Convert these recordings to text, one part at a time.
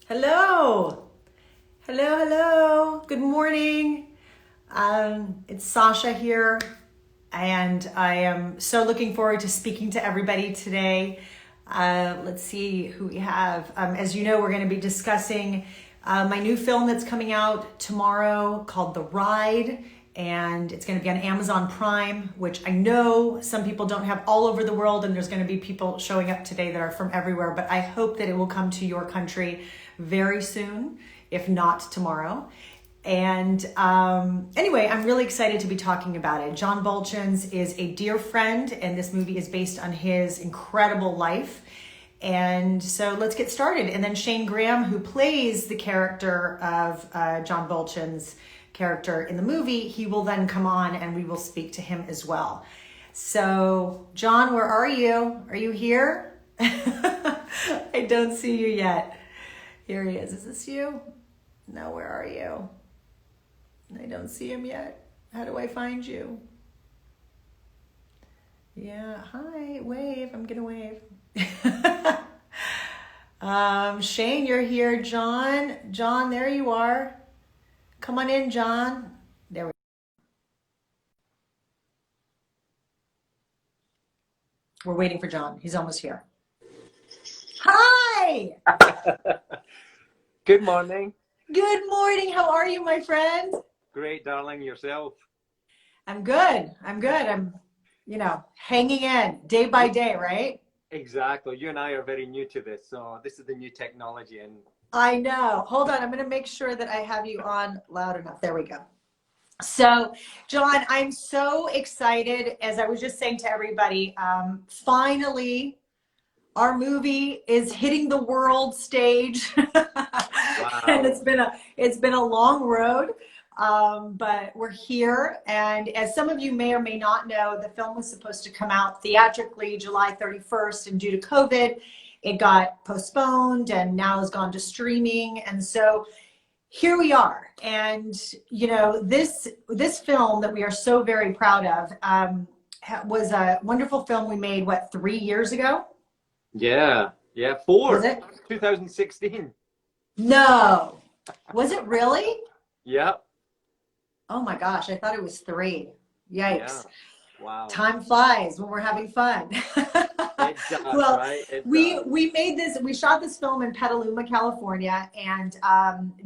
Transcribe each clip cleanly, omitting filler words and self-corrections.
Hello. Hello, hello. Good morning. It's Sasha here, and I am so looking forward to speaking to everybody today. Let's see who we have. As you know, we're going to be discussing my new film that's coming out tomorrow called The Ride, and it's going to be on Amazon Prime, which I know some people don't have all over the world, and there's going to be people showing up today that are from everywhere, but I hope that it will come to your country very soon, if not tomorrow. And anyway, I'm really excited to be talking about it. John Buultjens is a dear friend, and this movie is based on his incredible life. And so let's get started. And then Shane Graham, who plays the character of John Buultjens' character in the movie, he will then come on and we will speak to him as well. So, John, where are you? Are you here? I don't see you yet. Here he is. Is this you? No, where are you? I don't see him yet. How do I find you? Yeah, hi, wave. I'm gonna wave. Shane, you're here. John, there you are. Come on in, John. There we go. We're waiting for John. He's almost here. Hi! Good morning. Good morning. How are you, my friend? Great, darling. Yourself? I'm good. I'm, hanging in day by day, right? Exactly. You and I are very new to this, so this is the new technology. And I know. Hold on. I'm going to make sure that I have you on loud enough. There we go. So, John, I'm so excited. As I was just saying to everybody, finally, our movie is hitting the world stage. wow. And it's been a long road, but we're here. And as some of you may or may not know, the film was supposed to come out theatrically July 31st, and due to COVID, it got postponed and now has gone to streaming. And so here we are. And, this film that we are so very proud of was a wonderful film we made, 3 years ago? Yeah, 4. Was it? 2016. No. Was it really? Yeah. Oh my gosh, I thought it was 3. Yikes. Yeah. Wow. Time flies when we're having fun. It does, well, right? we shot this film in Petaluma, California, and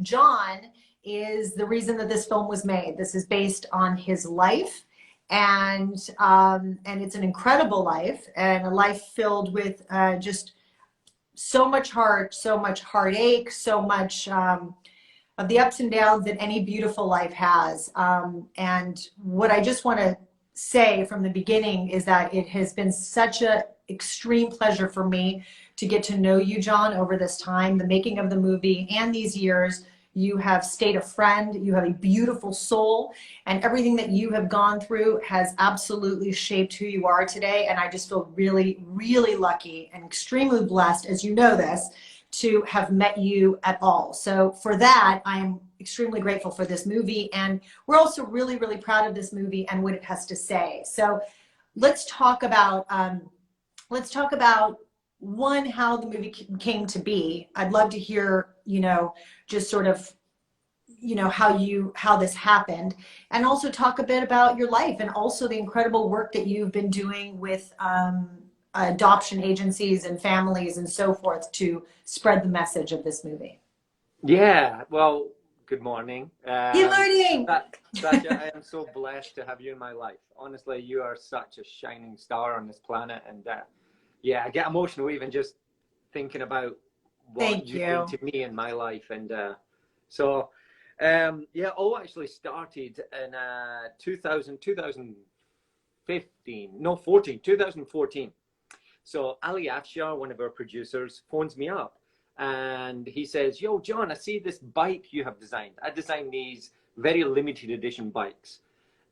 John is the reason that this film was made. This is based on his life, and it's an incredible life, and a life filled with just so much heart, so much heartache, so much of the ups and downs that any beautiful life has. And what I just want to say from the beginning is that it has been such an extreme pleasure for me to get to know you, John, over this time, the making of the movie and these years. You have stayed a friend, you have a beautiful soul, and everything that you have gone through has absolutely shaped who you are today. And I just feel really, really lucky and extremely blessed, as you know this, to have met you at all. So for that, I'm extremely grateful for this movie. And we're also really, really proud of this movie and what it has to say. So let's talk about one, how the movie came to be. I'd love to hear, just sort of, how this happened, and also talk a bit about your life and also the incredible work that you've been doing with adoption agencies and families and so forth to spread the message of this movie. Yeah. Well, good morning. Good morning. Sasha, I am so blessed to have you in my life. Honestly, you are such a shining star on this planet, and I get emotional even just thinking about what you mean to me in my life. And all actually started in 2014. So Ali Afshar, one of our producers, phones me up and he says, "Yo, John, I see this bike you have designed. I designed these very limited edition bikes.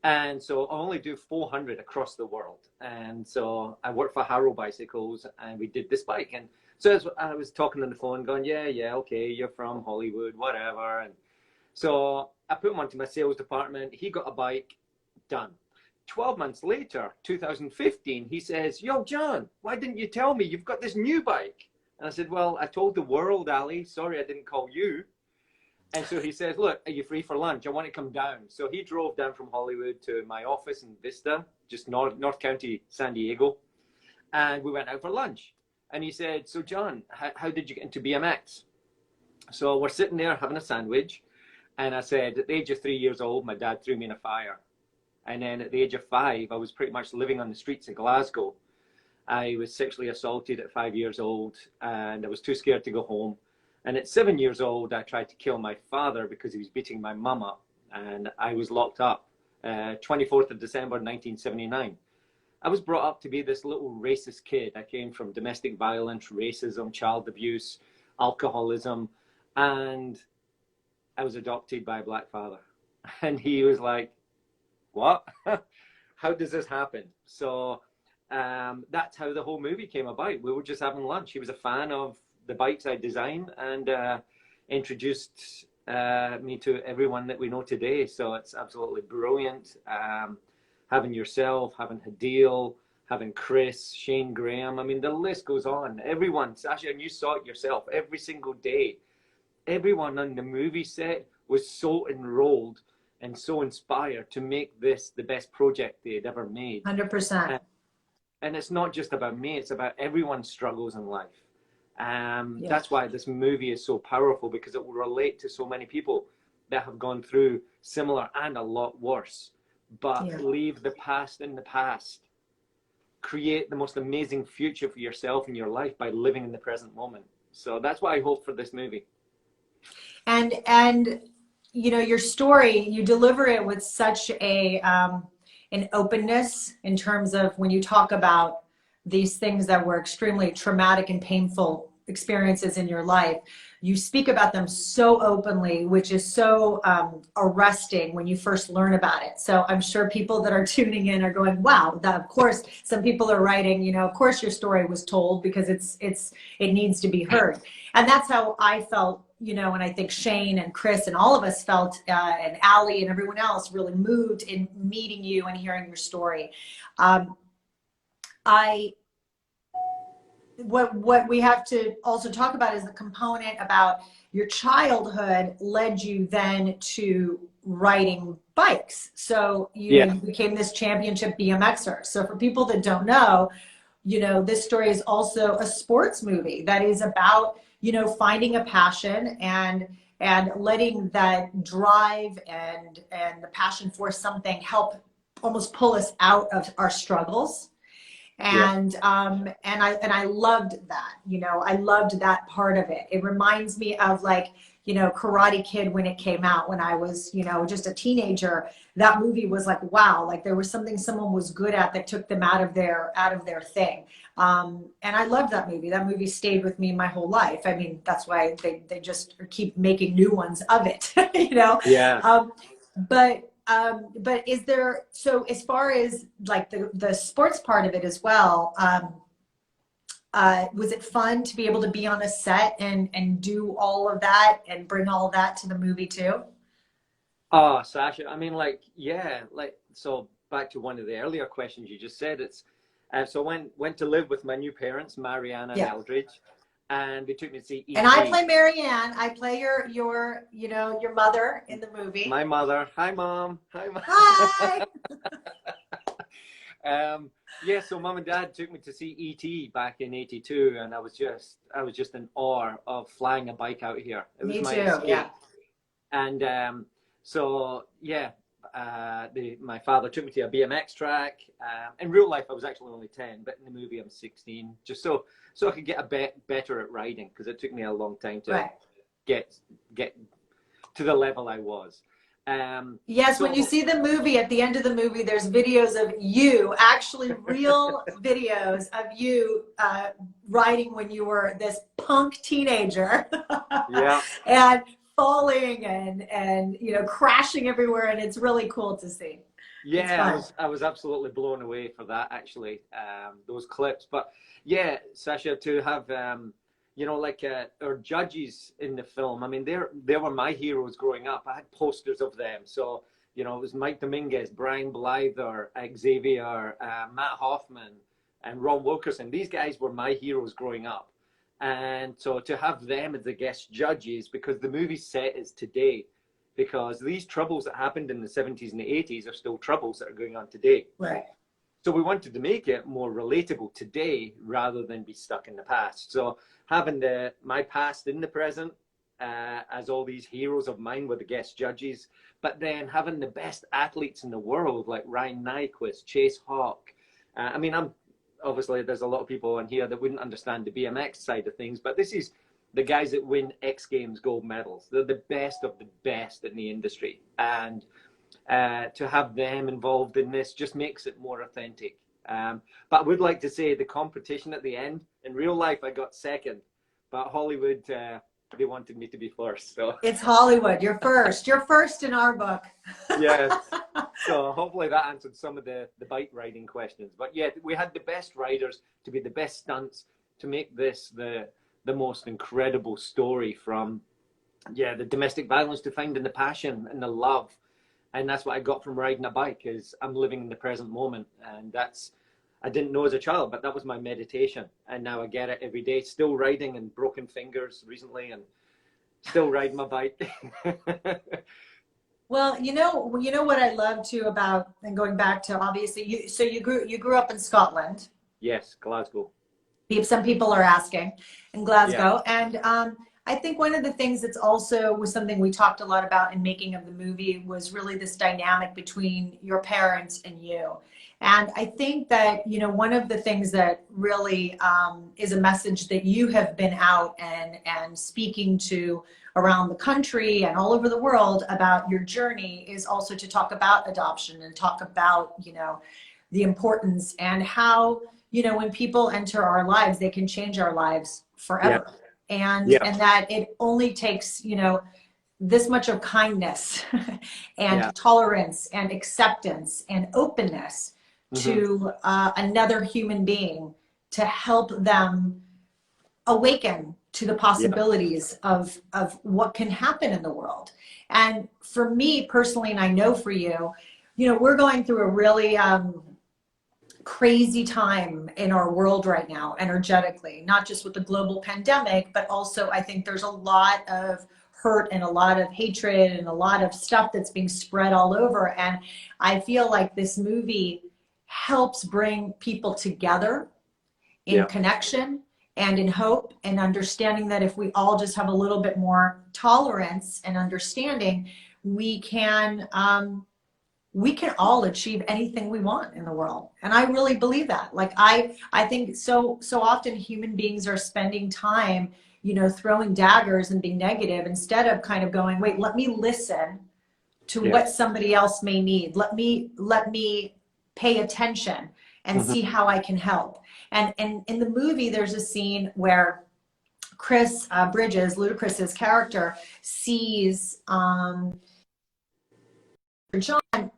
And so I only do 400 across the world. And so I work for Harrow Bicycles, and we did this bike. And so as I was talking on the phone going, yeah, okay, you're from Hollywood, whatever. And so I put him onto my sales department. He got a bike, done. 12 months later, 2015, he says, "Yo, John, why didn't you tell me you've got this new bike?" And I said, well, I told the world, Ali, sorry, I didn't call you. And so he says, look, are you free for lunch? I want to come down. So he drove down from Hollywood to my office in Vista, just North County, San Diego. And we went out for lunch. And he said, so John, how did you get into BMX? So we're sitting there having a sandwich. And I said, at the age of 3 years old, my dad threw me in a fire. And then at the age of 5, I was pretty much living on the streets of Glasgow. I was sexually assaulted at 5 years old, and I was too scared to go home. And at 7 years old, I tried to kill my father because he was beating my mum up. And I was locked up, 24th of December, 1979. I was brought up to be this little racist kid. I came from domestic violence, racism, child abuse, alcoholism, and I was adopted by a black father. And he was like, what? How does this happen? So that's how the whole movie came about. We were just having lunch. He was a fan of the bikes I designed and introduced me to everyone that we know today. So it's absolutely brilliant. Having yourself, having Hadil, having Chris, Shane Graham. I mean, the list goes on. Everyone, Sasha, and you saw it yourself every single day. Everyone on the movie set was so enrolled and so inspired to make this the best project they had ever made. 100%. And it's not just about me, it's about everyone's struggles in life. That's why this movie is so powerful, because it will relate to so many people that have gone through similar and a lot worse. But leave the past in the past. Create the most amazing future for yourself and your life by living in the present moment. So that's what I hope for this movie. And you know, your story, you deliver it with such a an openness in terms of when you talk about these things that were extremely traumatic and painful experiences in your life. You speak about them so openly, which is so arresting when you first learn about it. So I'm sure people that are tuning in are going, wow, that, of course, some people are writing, you know, of course your story was told because it needs to be heard. And that's how I felt, you know, and I think Shane and Chris and all of us felt, and Ali and everyone else really moved in meeting you and hearing your story. What we have to also talk about is the component about your childhood led you then to riding bikes. So you became this championship BMXer. So for people that don't know, you know, this story is also a sports movie that is about, you know, finding a passion and letting that drive and the passion for something help almost pull us out of our struggles. And I loved that, you know, I loved that part of it. It reminds me of, like, you know, Karate Kid when it came out, when I was, you know, just a teenager. That movie was like, wow, like there was something someone was good at that took them out of their thing. And I loved that movie. That movie stayed with me my whole life. I mean, that's why they just keep making new ones of it, you know? But is there, so as far as like the sports part of it as well, was it fun to be able to be on a set and do all of that and bring all of that to the movie too? Oh, Sasha, I mean, like, yeah, like, so back to one of the earlier questions you just said, it's, so went to live with my new parents, Mariana and Eldridge, and they took me to see E.T. And I play Marianne. I play your you know, your mother in the movie. My mother. Hi, Mom. Hi, Mom. Hi. Yeah, so Mom and Dad took me to see E.T. back in '82, and I was just in awe of flying a bike out here. It was my escape. Yeah. And so yeah, my father took me to a BMX track. In real life, I was actually only 10, but in the movie, I'm 16. Just so I could get a bit better at riding, because it took me a long time to get to the level I was. Yes, so when you see the movie, at the end of the movie, there's videos of you, actually real videos of you riding when you were this punk teenager. And falling and you know, crashing everywhere, and it's really cool to see. Yeah, I was absolutely blown away for that, actually, those clips. But yeah, Sasha, to have you know, like our judges in the film, I mean, they were my heroes growing up. I had posters of them. So, you know, it was Mike Dominguez, Brian Blyther, Xavier, Matt Hoffman, and Ron Wilkerson. These guys were my heroes growing up. And so to have them as the guest judges, because the movie set is today, because these troubles that happened in the 70s and the 80s are still troubles that are going on today. Right. So we wanted to make it more relatable today rather than be stuck in the past. So having my past in the present, as all these heroes of mine were the guest judges, but then having the best athletes in the world like Ryan Nyquist, Chase Hawk. I mean, obviously there's a lot of people on here that wouldn't understand the BMX side of things, but this is the guys that win X Games gold medals. They're the best of the best in the industry. And to have them involved in this just makes it more authentic. But I would like to say the competition at the end, in real life, I got second, but Hollywood, they wanted me to be first. So It's Hollywood. You're first. You're first in our book. yes. So hopefully that answered some of the bike riding questions. But yeah, we had the best riders to be the best stunts to make this the most incredible story, from the domestic violence to finding the passion and the love. And that's what I got from riding a bike, is I'm living in the present moment. And I didn't know as a child, but that was my meditation. And now I get it every day, still riding, and broken fingers recently, and still riding my bike. Well, you know what I love too about, and going back to, obviously you grew up in Scotland. Yes, Glasgow. Some people are asking, in Glasgow. Yeah. And I think one of the things that's also was something we talked a lot about in making of the movie was really this dynamic between your parents and you. And I think that, one of the things that really is a message that you have been out and speaking to around the country and all over the world about your journey is also to talk about adoption and talk about, the importance and how, when people enter our lives, they can change our lives forever. Yeah. And that it only takes, this much of kindness and tolerance and acceptance and openness to another human being to help them awaken to the possibilities of what can happen in the world. And for me personally, and I know for you, we're going through a really crazy time in our world right now, energetically, not just with the global pandemic, but also I think there's a lot of hurt and a lot of hatred and a lot of stuff that's being spread all over. And I feel like this movie helps bring people together in connection and in hope, and understanding that if we all just have a little bit more tolerance and understanding, we can all achieve anything we want in the world. And I really believe that. Like I think so often human beings are spending time, throwing daggers and being negative, instead of kind of going, wait, let me listen to what somebody else may need. Let me pay attention and see how I can help. And in the movie, there's a scene where Chris Bridges, Ludacris's character, sees John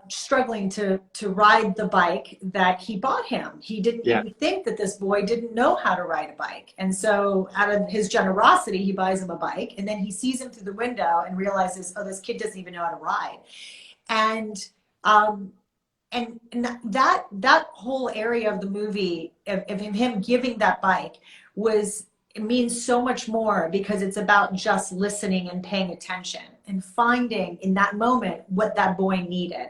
struggling to ride the bike that he bought him. He didn't even think that this boy didn't know how to ride a bike. And so out of his generosity, he buys him a bike, and then he sees him through the window and realizes, oh, this kid doesn't even know how to ride. And that whole area of the movie of him giving that bike it means so much more, because it's about just listening and paying attention and finding in that moment what that boy needed.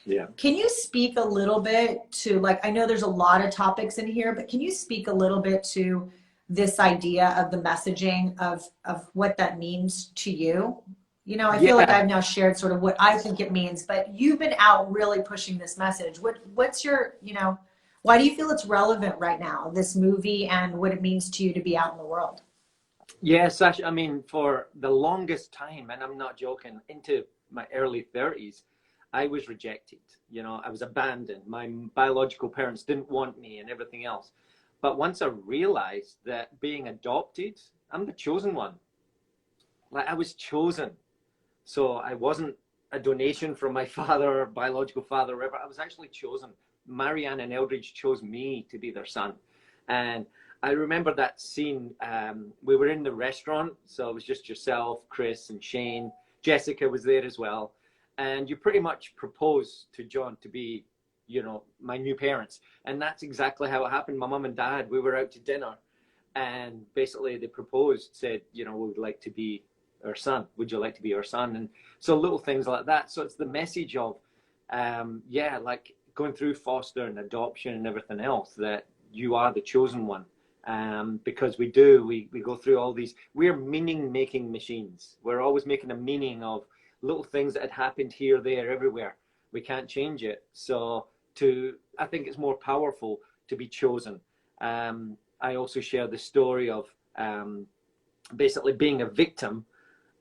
Yeah. Can you speak a little bit to, like, I know there's a lot of topics in here, but can you speak a little bit to this idea of the messaging of what that means to you? I feel like I've now shared sort of what I think it means, but you've been out really pushing this message. What's your, why do you feel it's relevant right now, this movie, and what it means to you to be out in the world? Yeah, Sash, I mean, for the longest time, and I'm not joking, into my early 30s, I was rejected. I was abandoned. My biological parents didn't want me and everything else. But once I realized that being adopted, I'm the chosen one. Like, I was chosen. So I wasn't a donation from my father, or biological father, or whatever. I was actually chosen. Marianne and Eldridge chose me to be their son. And I remember that scene. We were in the restaurant, so it was just yourself, Chris, and Shane. Jessica was there as well. And you pretty much proposed to John to be, my new parents. And that's exactly how it happened. My mum and dad, we were out to dinner. and basically they proposed, said, you know, we would like to be our son. Would you like to be our son? And so little things like that. So it's the message of, yeah, like going through foster and adoption and everything else, that you are the chosen one. Because we go through all these, we're meaning making machines. We're always making a meaning of little things that had happened here, there, everywhere. We can't change it. So I think it's more powerful to be chosen. I also share the story of basically being a victim.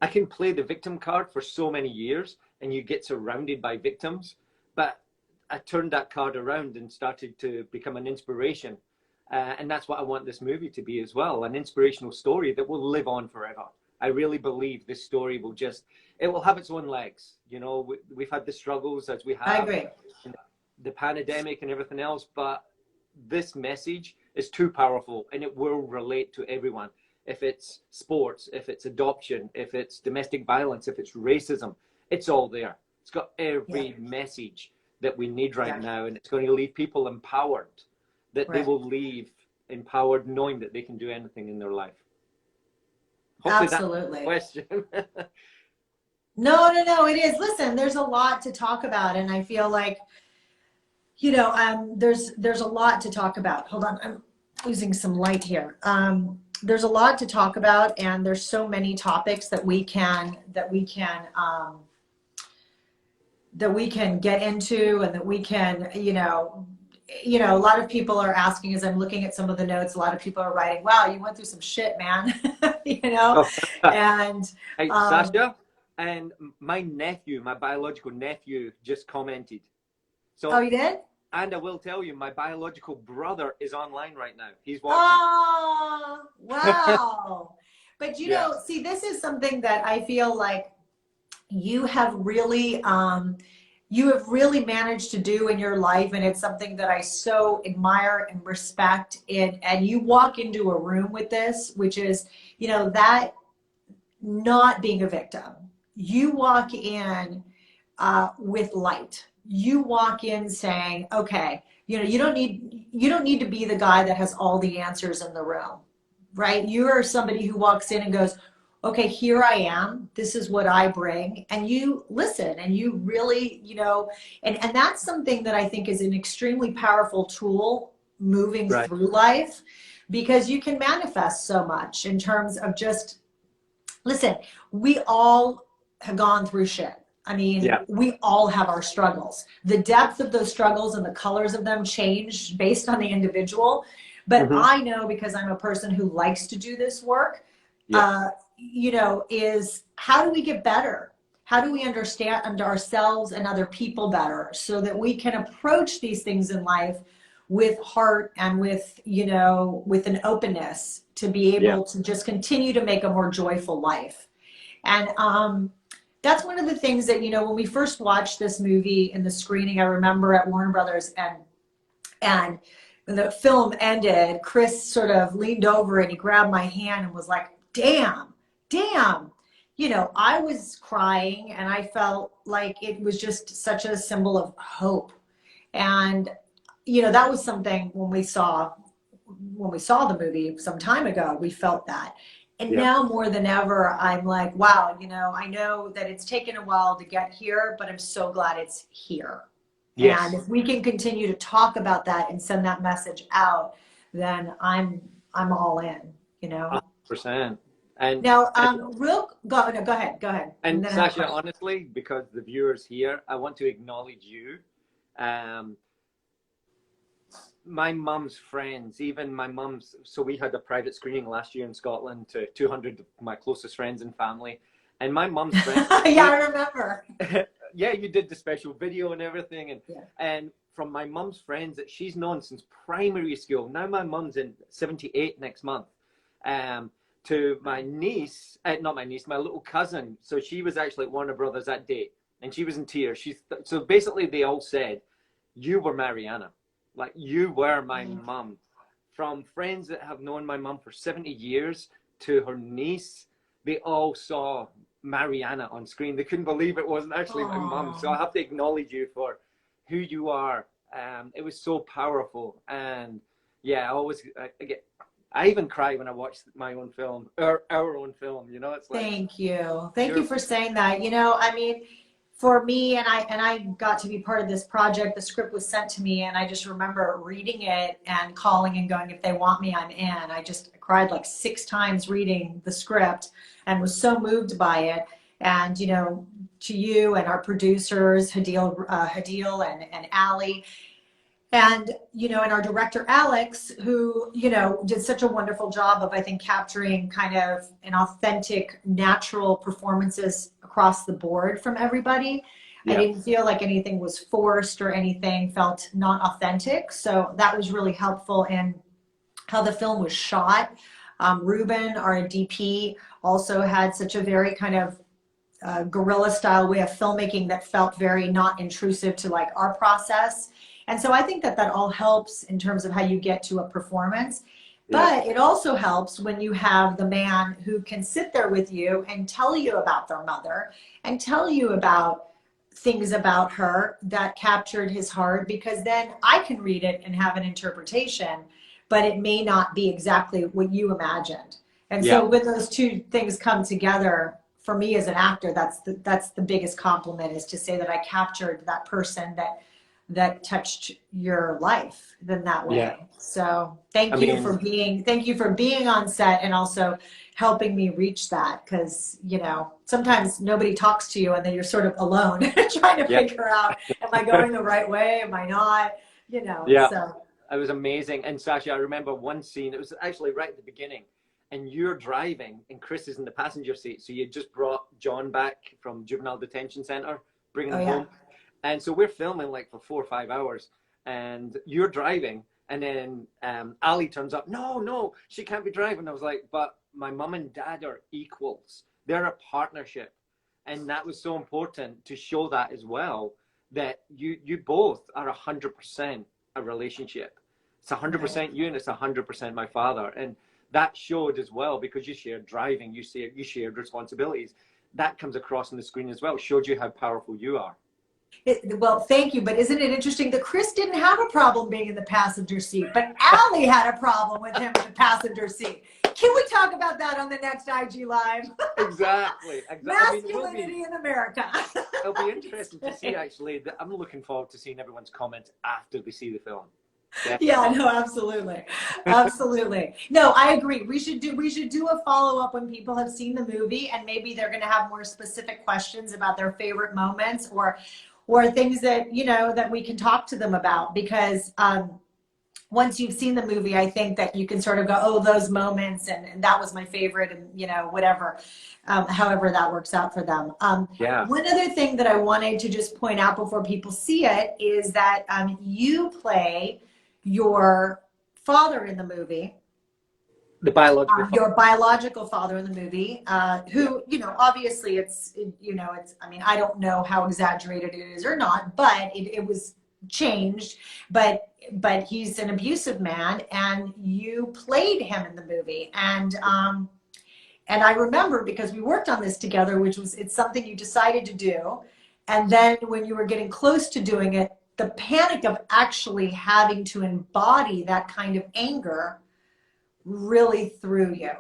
I can play the victim card for so many years and you get surrounded by victims, but I turned that card around and started to become an inspiration. And that's what I want this movie to be as well, an inspirational story that will live on forever. I really believe this story will it will have its own legs. You know, we've had the struggles as we have. I agree. The pandemic and everything else, but this message is too powerful and it will relate to everyone. If it's sports, if it's adoption, if it's domestic violence, if it's racism, it's all there. It's got every message that we need right now, and it's going to leave people empowered, that they will leave empowered knowing that they can do anything in their life. Hopefully Absolutely. That's the question. No, it is. Listen, there's a lot to talk about, and I feel like, you know, there's a lot to talk about. Hold on, I'm losing some light here. There's a lot to talk about, and there's so many topics that we can get into, and that we can, you know, a lot of people are asking, as I'm looking at some of the notes, a lot of people are writing, wow, you went through some shit, man. You know, and hey, Sasha, and my biological nephew just commented. So, oh, you did? And I will tell you, my biological brother is online right now. He's watching. Oh, wow. But you know, see, this is something that I feel like you have really managed to do in your life, and it's something that I so admire and respect. And you walk into a room with this, which is, you know, that not being a victim. You walk in with light. You walk in saying, okay, you know, you don't need to be the guy that has all the answers in the room, right? You are somebody who walks in and goes, okay, here I am. This is what I bring. And you listen, and you really, you know, and that's something that I think is an extremely powerful tool moving through life, because you can manifest so much in terms of just, listen, we all have gone through shit. I mean, we all have our struggles. The depth of those struggles and the colors of them change based on the individual. But I know, because I'm a person who likes to do this work, you know, is how do we get better? How do we understand ourselves and other people better, so that we can approach these things in life with heart and with, you know, with an openness to be able to just continue to make a more joyful life. And that's one of the things that, you know, when we first watched this movie in the screening, I remember at Warner Brothers, and when the film ended, Chris sort of leaned over and he grabbed my hand and was like, damn, you know, I was crying, and I felt like it was just such a symbol of hope. And, you know, that was something when we saw the movie some time ago, we felt that. And now more than ever, I'm like, wow, you know, I know that it's taken a while to get here, but I'm so glad it's here. And if we can continue to talk about that and send that message out, then I'm all in, you know. 100%. And now, go ahead. And Sasha, honestly, because the viewers here, I want to acknowledge you. My mum's friends, even my mum's, so we had a private screening last year in Scotland to 200 of my closest friends and family. And my mum's friends. Yeah, I remember. Yeah, you did the special video and everything. And from my mum's friends that she's known since primary school. Now my mum's in 78 next month. To my niece, not my niece, my little cousin. So she was actually at Warner Brothers that day, and she was in tears. So basically they all said, you were Mariana. Like, you were my mum. From friends that have known my mum for 70 years to her niece, they all saw Mariana on screen. They couldn't believe it wasn't actually my mum. So I have to acknowledge you for who you are. It was so powerful. And yeah, I even cry when I watch my own film, our own film. You know, it's like. Thank you. Thank you for saying that. You know, I mean, for me, and I got to be part of this project. The script was sent to me, and I just remember reading it and calling and going, if they want me, I'm in. I just cried like 6 times reading the script and was so moved by it. And, you know, to you and our producers, Hadil and Ali, and, you know, and our director, Alex, who, you know, did such a wonderful job of, I think, capturing kind of an authentic, natural performances across the board from everybody. I didn't feel like anything was forced or anything felt not authentic. So that was really helpful in how the film was shot. Ruben, our DP, also had such a very kind of guerrilla style way of filmmaking that felt very not intrusive to like our process. And so I think that that all helps in terms of how you get to a performance. But it also helps when you have the man who can sit there with you and tell you about their mother and tell you about things about her that captured his heart, because then I can read it and have an interpretation, but it may not be exactly what you imagined. And so when those two things come together, for me as an actor, that's the biggest compliment, is to say that I captured that person that touched your life in that way. So thank you for being on set and also helping me reach that, because, you know, sometimes nobody talks to you and then you're sort of alone trying to figure out, am I going the right way? Am I not? You know, so. It was amazing. And Sasha, I remember one scene, it was actually right at the beginning, and you're driving and Chris is in the passenger seat. So you just brought John back from juvenile detention center, bringing him home. And so we're filming like for 4 or 5 hours, and you're driving, and then Ali turns up. No, she can't be driving. I was like, but my mom and dad are equals. They're a partnership. And that was so important to show that as well, that you both are 100% a relationship. It's 100% you and it's 100% my father. And that showed as well, because you shared driving, you shared responsibilities. That comes across on the screen as well. Showed you how powerful you are. Well, thank you. But isn't it interesting that Chris didn't have a problem being in the passenger seat, but Ali had a problem with him in the passenger seat? Can we talk about that on the next IG Live? Exactly. Masculinity in America. It'll be interesting to see, actually. I'm looking forward to seeing everyone's comments after they see the film. Definitely. Yeah, no, absolutely. Absolutely. No, I agree. We should do a follow-up when people have seen the movie, and maybe they're going to have more specific questions about their favorite moments or things that, you know, that we can talk to them about, because once you've seen the movie, I think that you can sort of go, oh, those moments, and that was my favorite, and, you know, whatever, however that works out for them. One other thing that I wanted to just point out before people see it is that you play your father in the movie. The biological father. Your biological father in the movie, who, you know, obviously I mean, I don't know how exaggerated it is or not, but it was changed, but he's an abusive man, and you played him in the movie. And I remember, because we worked on this together, it's something you decided to do. And then when you were getting close to doing it, the panic of actually having to embody that kind of anger really threw you.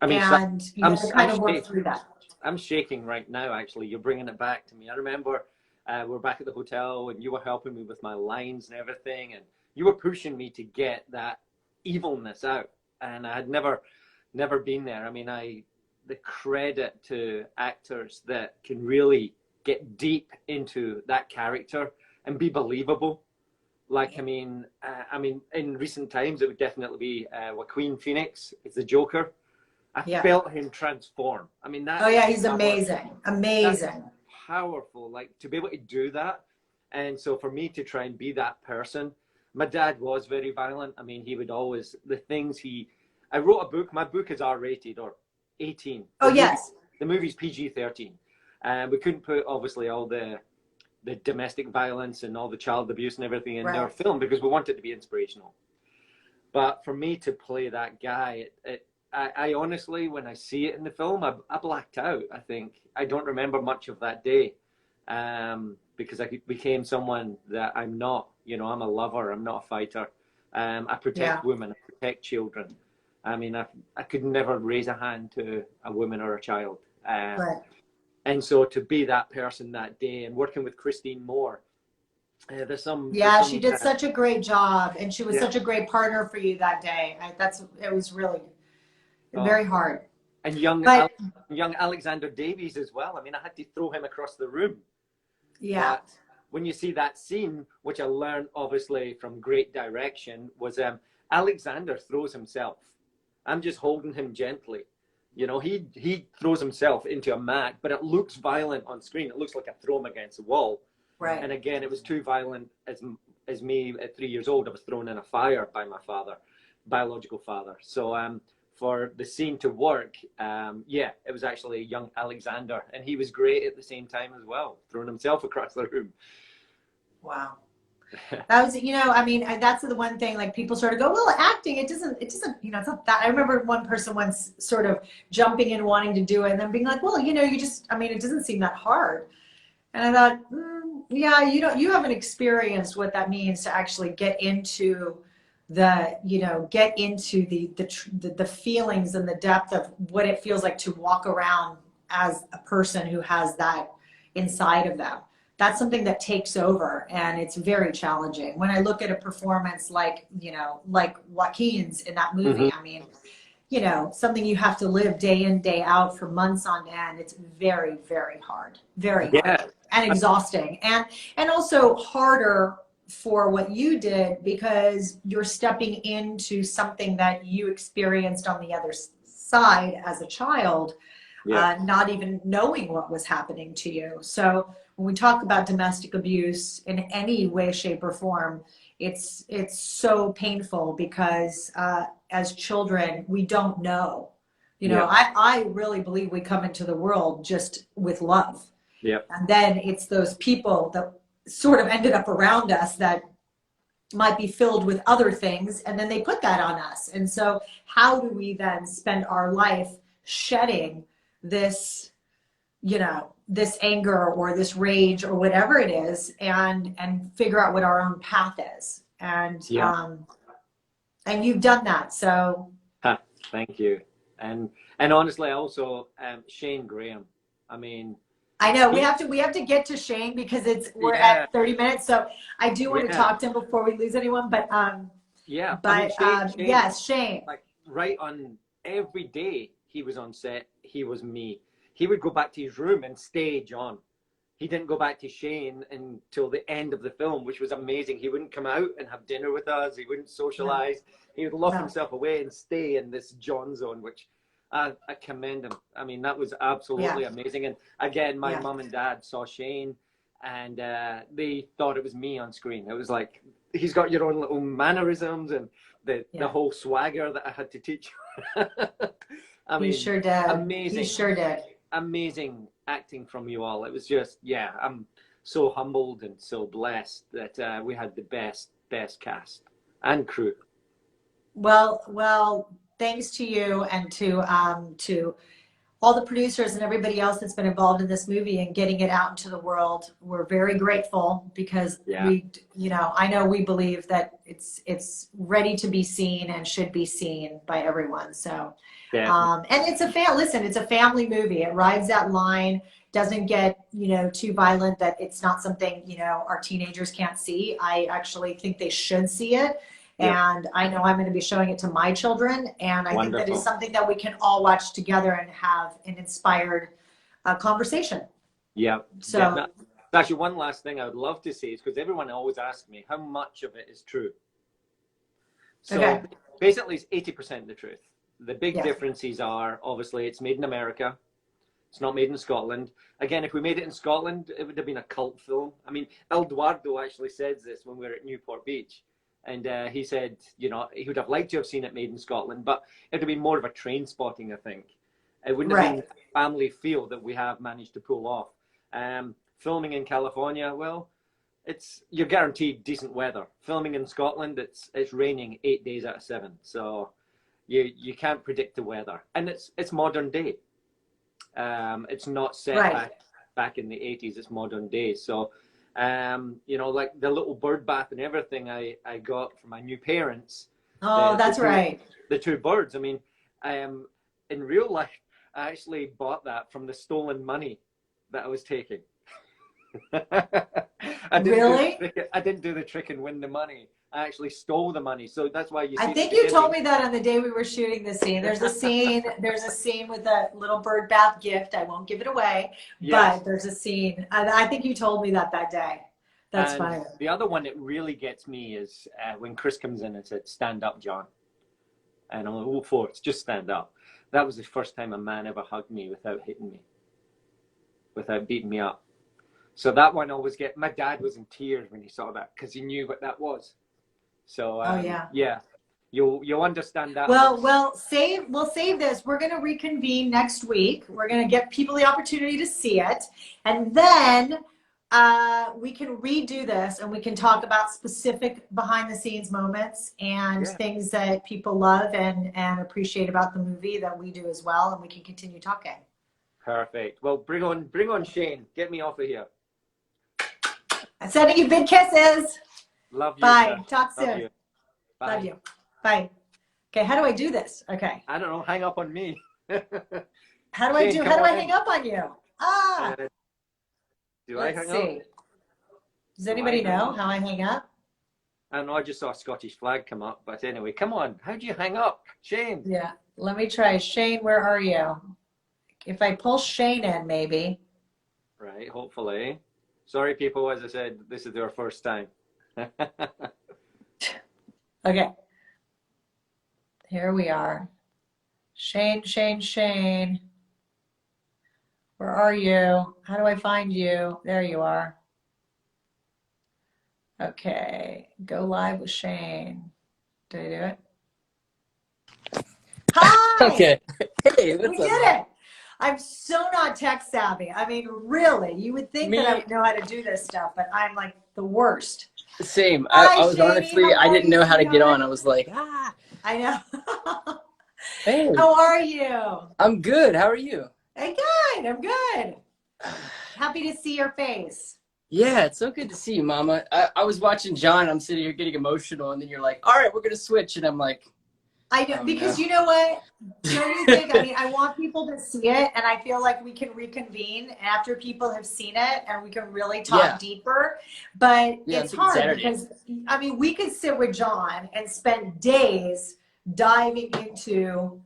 I mean, and you had to kind of work through that. I'm shaking right now, actually. You're bringing it back to me. I remember we're back at the hotel, and you were helping me with my lines and everything, and you were pushing me to get that evilness out. And I had never been there. I mean, the credit to actors that can really get deep into that character and be believable. Like, I mean, in recent times, it would definitely be Joaquin Phoenix is the Joker. I felt him transform. I mean, that. Oh yeah, he's amazing, amazing. That's powerful. Like, to be able to do that, and so for me to try and be that person. My dad was very violent. I mean, he would always I wrote a book. My book is R-rated, or 18. The movie's PG-13, and we couldn't put obviously all the domestic violence and all the child abuse and everything in our film, because we want it to be inspirational. But for me to play that guy, I honestly, when I see it in the film, I blacked out. I think I don't remember much of that day, because I became someone that I'm not. You know, I'm a lover. I'm not a fighter. I protect women. I protect children. I mean, I could never raise a hand to a woman or a child. Right. And so to be that person that day and working with Christine Moore, Yeah, she did such a great job, and she was yeah. such a great partner for you that day. It was really Oh, very hard. and But young Alexander Davies as well. I mean, I had to throw him across the room. yeah, But when you see that scene, which I learned obviously from great direction, was Alexander throws himself. I'm just holding him gently. You know, he throws himself into a mat, but it looks violent on screen. It looks like I throw him against the wall. right. And again, it was too violent as me at 3 years old. I was thrown in a fire by my father, biological father. So for the scene to work, yeah, it was actually young Alexander, and he was great at the same time as well, throwing himself across the room. Wow. That was, I mean, that's the one thing, like people sort of go, well, acting, it doesn't, it's not that. I remember one person once sort of jumping in, wanting to do it, and then being like, well, you just, I mean, it doesn't seem that hard. And I thought, yeah, you haven't experienced what that means to actually get into the feelings and the depth of what it feels like to walk around as a person who has that inside of them. That's something that takes over, and it's very challenging. When I look at a performance like Joaquin's in that movie, Mm-hmm. I mean, something you have to live day in, day out for months on end. It's very, very hard, very hard Yeah, and exhausting, and also harder for what you did because you're stepping into something that you experienced on the other side as a child, yeah, not even knowing what was happening to you. So when we talk about domestic abuse in any way, shape, or form, it's so painful because as children, we don't know. yeah, I really believe we come into the world just with love. yeah, And then it's those people that sort of ended up around us that might be filled with other things, and then they put that on us. And so how do we then spend our life shedding this, this anger or this rage or whatever it is, and figure out what our own path is? yeah. And you've done that. So Ha, thank you. And honestly, also Shane Graham. I mean, I know he, we have to get to Shane because we're yeah, at 30 minutes. So I do want to yeah, talk to him before we lose anyone. yeah. I mean, But Shane, yes, Shane. like right on every day he was on set, he was me. He would go back to his room and stay John. He didn't go back to Shane until the end of the film, which was amazing. He wouldn't come out and have dinner with us. He wouldn't No, socialize. He would lock no. himself away and stay in this John zone, which I commend him. I mean, that was Yeah, absolutely amazing. And again, my yeah, mum and dad saw Shane, and they thought it was me on screen. It was like, he's got your own little mannerisms and the yeah. whole swagger that I had to teach. I He mean, sure did. He amazing, sure did. amazing acting from you all. It was just, yeah, I'm so humbled and so blessed that we had the best cast and crew. Well, thanks to you and to all the producers and everybody else that's been involved in this movie and getting it out into the world. We're very grateful because Yeah, I know we believe that it's ready to be seen and should be seen by everyone. So, definitely. and it's a family movie. It rides that line, doesn't get, too violent that it's not something, our teenagers can't see. I actually think they should see it. Yep, And I know I'm going to be showing it to my children. And I think that is wonderful. something that we can all watch together and have an inspired conversation. Yeah, So, definitely. Actually, one last thing I would love to say is because everyone always asks me how much of it is true. So okay. basically, it's 80% the truth. The big Yeah. differences are obviously it's made in America. It's not made in Scotland. Again, if we made it in Scotland, it would have been a cult film. I mean, Eduardo actually says this when we were at Newport Beach. And he said, he would have liked to have seen it made in Scotland, but it would have been more of a train spotting, I think. It wouldn't have been Right. the family feel that we have managed to pull off. Filming in California, well, you're guaranteed decent weather. Filming in Scotland, it's raining 8 days out of 7, so you can't predict the weather, and it's modern day. It's not set Right. back in the 80s. It's modern day, so like the little bird bath and everything I got from my new parents. Oh, that's right. The two birds. I mean, in real life, I actually bought that from the stolen money that I was taking. Really? I didn't do the trick and win the money. I actually stole the money. So that's why you I see at the think you told beginning. me that on the day we were shooting the scene. There's a scene with a little bird bath gift. I won't give it away, Yes. but there's a scene. I think you told me that day. That's And funny. the other one that really gets me is when Chris comes in and said, "Stand up, John." And I'm like, "Oh, Forrest, just stand up." That was the first time a man ever hugged me without hitting me, without beating me up. So that one always get. My dad was in tears when he saw that because he knew what that was. So Oh yeah. yeah, you'll understand that. Well, we'll save this. We're going to reconvene next week. We're going to give people the opportunity to see it, and then we can redo this and we can talk about specific behind the scenes moments and Yeah. things that people love and appreciate about the movie that we do as well, and we can continue talking. Perfect. Well, bring on Shane. Get me off of here. I'm sending you big kisses. Love you. Bye. Sir. Talk soon. Love you. Bye. Love you. Bye. Okay, how do I do this? Okay. I don't know. Hang up on me. How do I Shane, how do I in. hang up on you? Ah. Do I Let's hang see. up? Does anybody know how I hang up? I don't know. I just saw a Scottish flag come up. But anyway, come on. How do you hang up? Shane. Yeah. Let me try. Shane, where are you? If I pull Shane in, maybe. Right. Hopefully. Sorry, people. As I said, this is their first time. Okay. Here we are. Shane, Shane, Shane. Where are you? How do I find you? There you are. Okay. Go live with Shane. Did I do it? Hi! Okay. Hey, what's We did up? it. I'm so not tech savvy. I mean, really, you would think that I would know how to do this stuff, but I'm like the worst. Same. Hi, I was Shani. honestly, How I are didn't you, know how to get sweetheart? on. I was like, ah, I know. hey, How are you? I'm good. How are you? I'm good. I'm good. Happy to see your face. Yeah, it's so good to see you, Mama. I was watching John. I'm sitting here getting emotional, and then you're like, all right, we're going to switch. And I'm like, I know, oh, because no. you know what? Don't you think? I mean, I want people to see it, and I feel like we can reconvene after people have seen it, and we can really talk Yeah. deeper. But Yeah, it's I'm thinking hard Saturday. because, I mean, we could sit with John and spend days diving into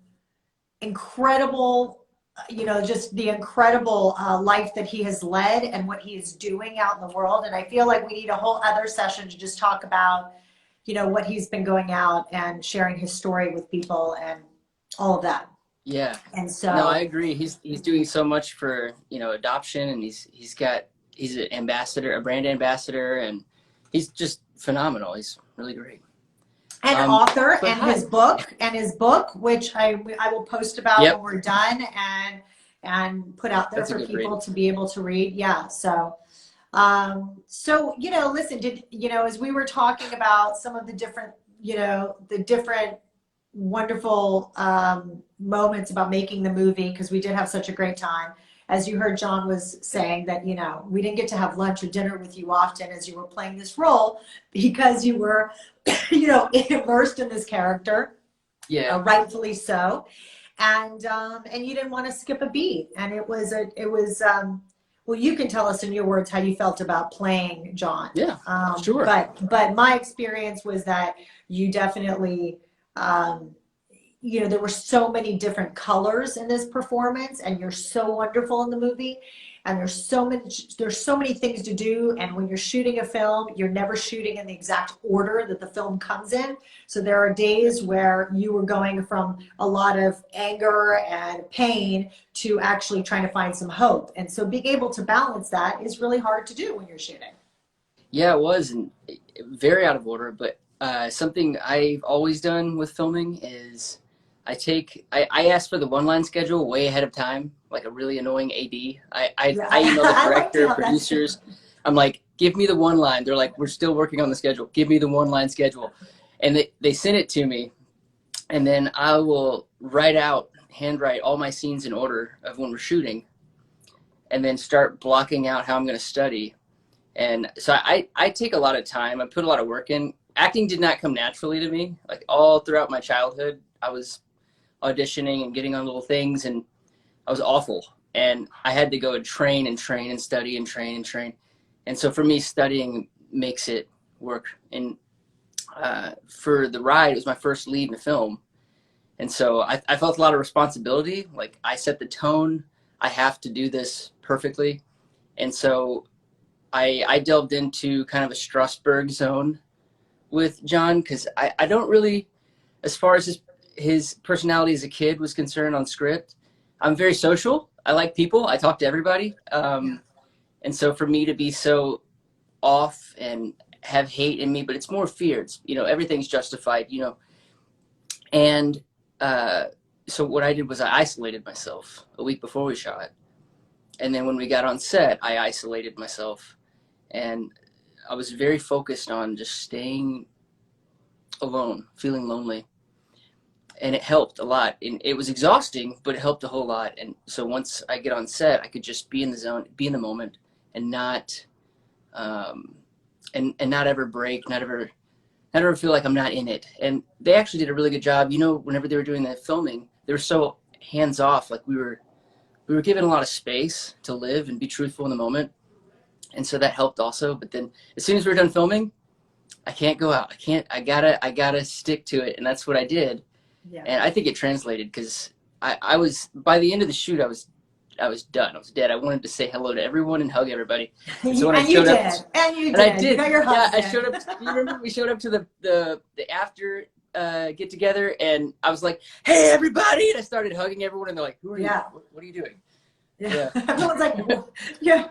incredible, just the incredible life that he has led and what he is doing out in the world. And I feel like we need a whole other session to just talk about what he's been going out and sharing his story with people and all of that. Yeah. And so No, I agree. He's doing so much for, adoption, and he's an ambassador, a brand ambassador, and he's just phenomenal. He's really great. and author but and hi. his book, which I will post about Yep. when we're done and put out there That's a for good people read. to be able to read. Yeah. So listen, as we were talking about some of the different, the different wonderful moments about making the movie, because we did have such a great time. As you heard, John was saying that, we didn't get to have lunch or dinner with you often as you were playing this role because you were, immersed in this character. Yeah. Rightfully so. And you didn't want to skip a beat. And it was well, you can tell us in your words how you felt about playing John. Yeah, sure. But my experience was that you definitely, there were so many different colors in this performance, and you're so wonderful in the movie. And there's so many things to do. And when you're shooting a film, you're never shooting in the exact order that the film comes in. So there are days where you were going from a lot of anger and pain to actually trying to find some hope. And so being able to balance that is really hard to do when you're shooting. Yeah, it was, and very out of order. But something I've always done with filming is I ask for the one-line schedule way ahead of time, like a really annoying AD. I email the director, producers. I'm like, give me the one line. They're like, we're still working on the schedule. Give me the one-line schedule. And they send it to me, and then I will handwrite all my scenes in order of when we're shooting, and then start blocking out how I'm going to study. And so I take a lot of time. I put a lot of work in acting did not come naturally to me. Like all throughout my childhood, I was auditioning and getting on little things, and I was awful. And I had to go and train and train and study and train and train. And so for me, studying makes it work. And for The Ride, it was my first lead in a film. And so I felt a lot of responsibility. Like I set the tone. I have to do this perfectly. And so I delved into kind of a Strasberg zone with John, because I don't really, as far as his personality as a kid was concerned on script, I'm very social. I like people. I talk to everybody. And so for me to be so off and have hate in me, but it's more fear. It's, everything's justified, And so what I did was I isolated myself a week before we shot. And then when we got on set, I isolated myself. And I was very focused on just staying alone, feeling lonely. And it helped a lot. And it was exhausting, but it helped a whole lot. And so once I get on set, I could just be in the zone, be in the moment, and not and not ever break, not ever feel like I'm not in it. And they actually did a really good job. Whenever they were doing the filming, they were so hands off. Like we were given a lot of space to live and be truthful in the moment. And so that helped also. But then as soon as we were done filming, I can't go out. I gotta stick to it. And that's what I did. Yeah. And I think it translated, because I was, by the end of the shoot, I was done. I was dead. I wanted to say hello to everyone and hug everybody. And so when I showed up, I did. Yeah, I showed up. You remember we showed up to the after get together, and I was like, "Hey, everybody!" And I started hugging everyone, and they're like, "Who are you? What are you doing?" Yeah. Everyone's like, yeah.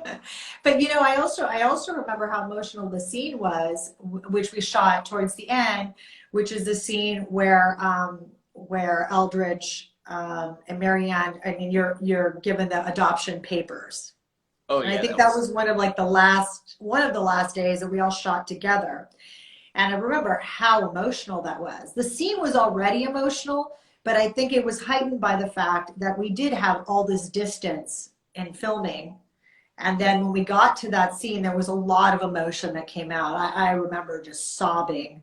But I also remember how emotional the scene was, which we shot towards the end, which is the scene where Eldridge and Marianne, I mean, you're given the adoption papers. Oh, and yeah, I think that was one of the last days that we all shot together. And I remember how emotional that was. The scene was already emotional, but I think it was heightened by the fact that we did have all this distance in filming. And then when we got to that scene, there was a lot of emotion that came out. I remember just sobbing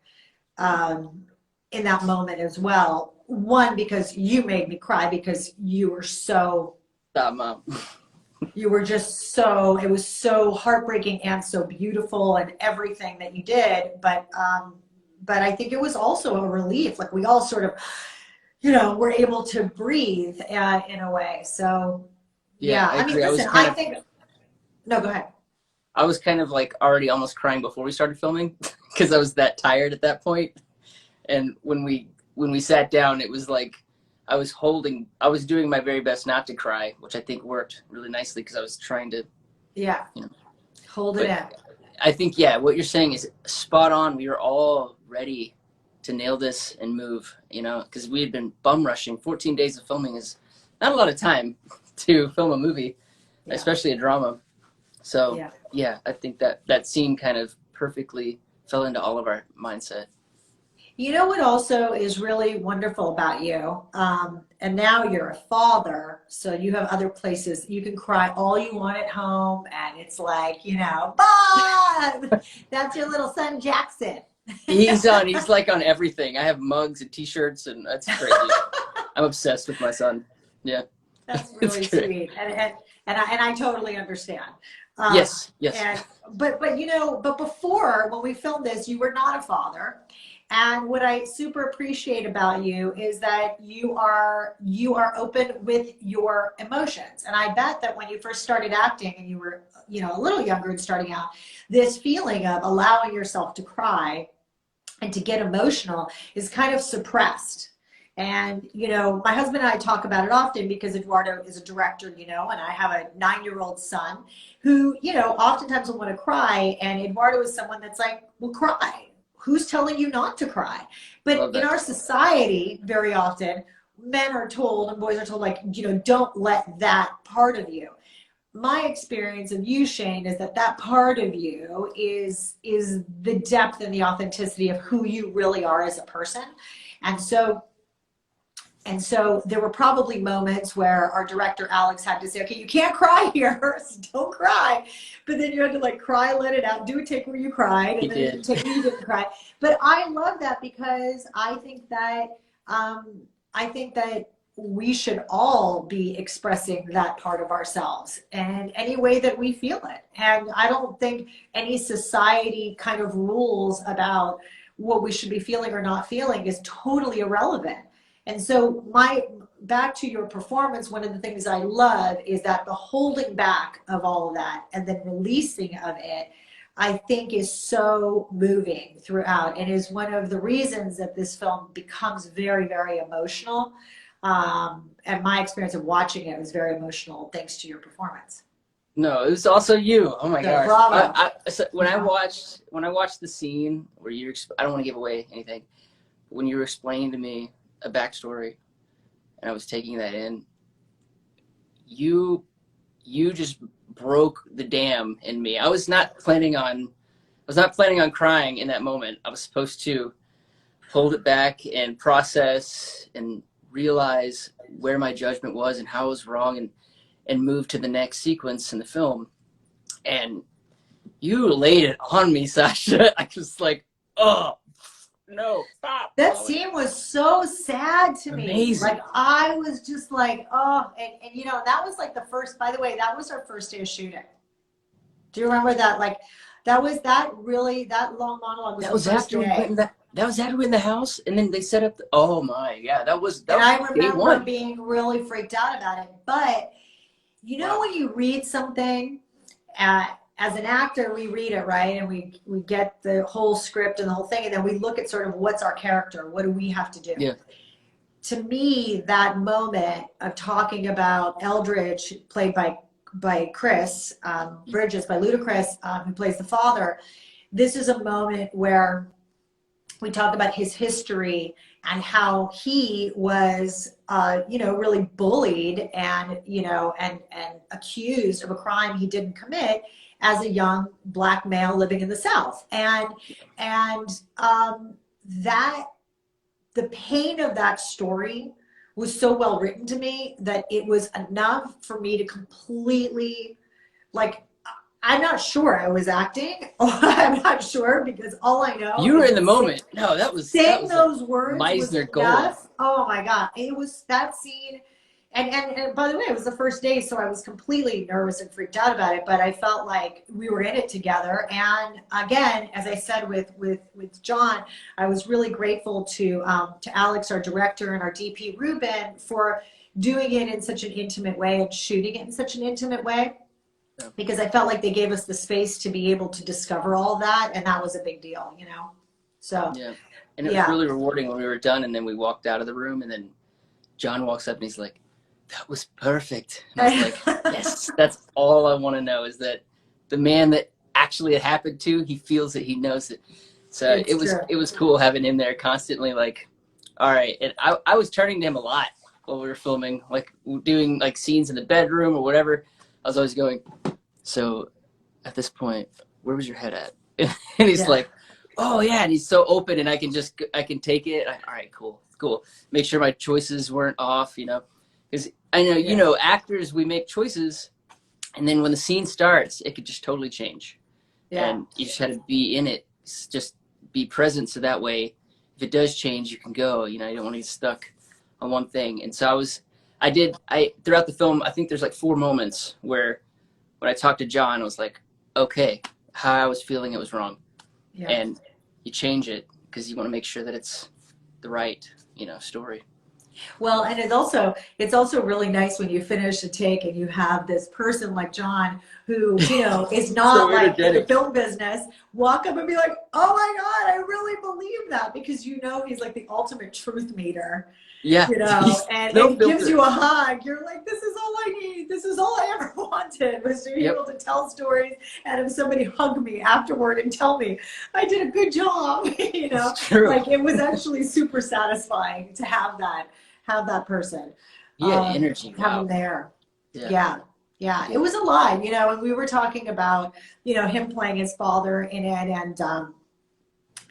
in that moment as well. One, because you made me cry, because you were so... Stop, Mom. You were just so... It was so heartbreaking and so beautiful, and everything that you did. But I think it was also a relief. Like we all sort of... we're able to breathe in a way. So, yeah. I mean, listen, I think... No, go ahead. I was kind of like already almost crying before we started filming, because I was that tired at that point. And when we sat down, it was like I was doing my very best not to cry, which I think worked really nicely, because I was trying to... Yeah. Hold it in. I think, what you're saying is spot on. We were all ready to nail this and move, because we had been bum rushing. 14 days of filming is not a lot of time to film a movie, especially a drama. So I think that scene kind of perfectly fell into all of our mindset. You know what also is really wonderful about you, and now you're a father, so you have other places you can cry all you want at home, and it's like, Bob, that's your little son Jackson. He's like on everything. I have mugs and t-shirts, and that's crazy. I'm obsessed with my son. Yeah. That's really sweet. And I totally understand. Yes. But before, when we filmed this, you were not a father. And what I super appreciate about you is that you are open with your emotions. And I bet that when you first started acting and you were, a little younger and starting out, this feeling of allowing yourself to cry and to get emotional is kind of suppressed. And, my husband and I talk about it often, because Eduardo is a director, and I have a 9-year-old son who, oftentimes will want to cry. And Eduardo is someone that's like, well, cry. Who's telling you not to cry? But in our society, very often, men are told and boys are told, like, don't let that part of you. My experience of you, Shane, is that part of you is the depth and the authenticity of who you really are as a person. And so And so there were probably moments where our director, Alex, had to say, okay, you can't cry here, so don't cry. But then you had to like cry, let it out, do a take where you cried, and then take where you didn't cry. But I love that because I think that we should all be expressing that part of ourselves in any way that we feel it. And I don't think any society kind of rules about what we should be feeling or not feeling is totally irrelevant. And so back to your performance, one of the things I love is that the holding back of all of that and then releasing of it, I think is so moving throughout and is one of the reasons that this film becomes very, very emotional. And my experience of watching it was very emotional thanks to your performance. No, it was also you. Oh my gosh. Bravo. So when I watched the scene where I don't want to give away anything, when you were explaining to me a backstory and I was taking that in, you just broke the dam in me. I was not planning on crying in that moment. I was supposed to hold it back and process and realize where my judgment was and how I was wrong and move to the next sequence in the film. And you laid it on me, Sasha. I was like, oh, no, stop. That scene was so sad to me. Amazing. Like, I was just like, oh, and you know, that was like by the way, that was our first day of shooting. Do you remember that? Like, that long monologue was the first day. That was after we were in the house, and then they set up. Oh my, yeah, that was and I day remember one. being really freaked out about it. But you know, when you read something, as an actor, we read it, right, and we get the whole script and the whole thing, and then we look at sort of what's our character, what do we have to do? Yeah. To me, that moment of talking about Eldridge, played by Chris Bridges, by Ludacris, who plays the father, this is a moment where we talk about his history and how he was, really bullied and, and accused of a crime he didn't commit as a young Black male living in the South. And that the pain of that story was so well written to me that it was enough for me to completely, like, I'm not sure I was acting. I'm not sure because all I know. You were in the moment. No, that was saying those words Meisner was enough. Oh my God. It was that scene. And by the way, it was the first day, so I was completely nervous and freaked out about it, but I felt like we were in it together. And again, as I said with John, I was really grateful to Alex, our director, and our DP Ruben for doing it in such an intimate way and shooting it in such an intimate way. Yeah. Because I felt like they gave us the space to be able to discover all that, and that was a big deal, So yeah, and it was really rewarding when we were done, and then we walked out of the room, and then John walks up and he's like, "That was perfect." And I was like, "Yes, that's all I want to know is that the man that actually it happened to, he feels it, he knows it." So it was cool having him there constantly, like, all right. And I was turning to him a lot while we were filming, like doing like scenes in the bedroom or whatever. I was always going, so at this point, where was your head at? And he's like, oh yeah. And he's so open and I can take it. All right, cool. Make sure my choices weren't off, because I know, actors, we make choices and then when the scene starts, it could just totally change. Yeah. And you just had to be in it, just be present. So that way, if it does change, you can go, you don't want to get stuck on one thing. And so throughout the film, I think there's like 4 moments where when I talked to John, I was like, okay, how I was feeling, it was wrong. Yeah. And you change it because you want to make sure that it's the right, story. Well, and it's also really nice when you finish a take and you have this person like John who, is not so like in the film business, walk up and be like, oh my God, I really believe that, because he's like the ultimate truth meter. Yeah. And it gives you a hug. You're like, this is all I need. This is all I ever wanted, was to be able to tell stories and have somebody hug me afterward and tell me I did a good job. It's true. Like, it was actually super satisfying to have that person. Energy. Have him there. Yeah. It was a lot, and we were talking about, him playing his father in it,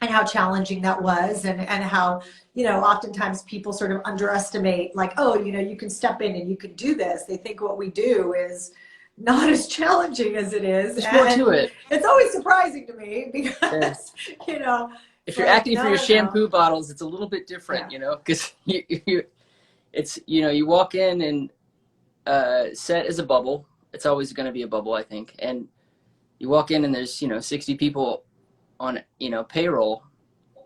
and how challenging that was, and how, you know, oftentimes people sort of underestimate, like, oh, you know, you can step in and you can do this. They think what we do is not as challenging as it is. There's more to it. It's always surprising to me because, you know, if you're acting for your shampoo bottles, it's a little bit different, you know, because it's, you know, you walk in and set is a bubble. It's always going to be a bubble, I think. And you walk in and there's, you know, 60 people on, you know, payroll,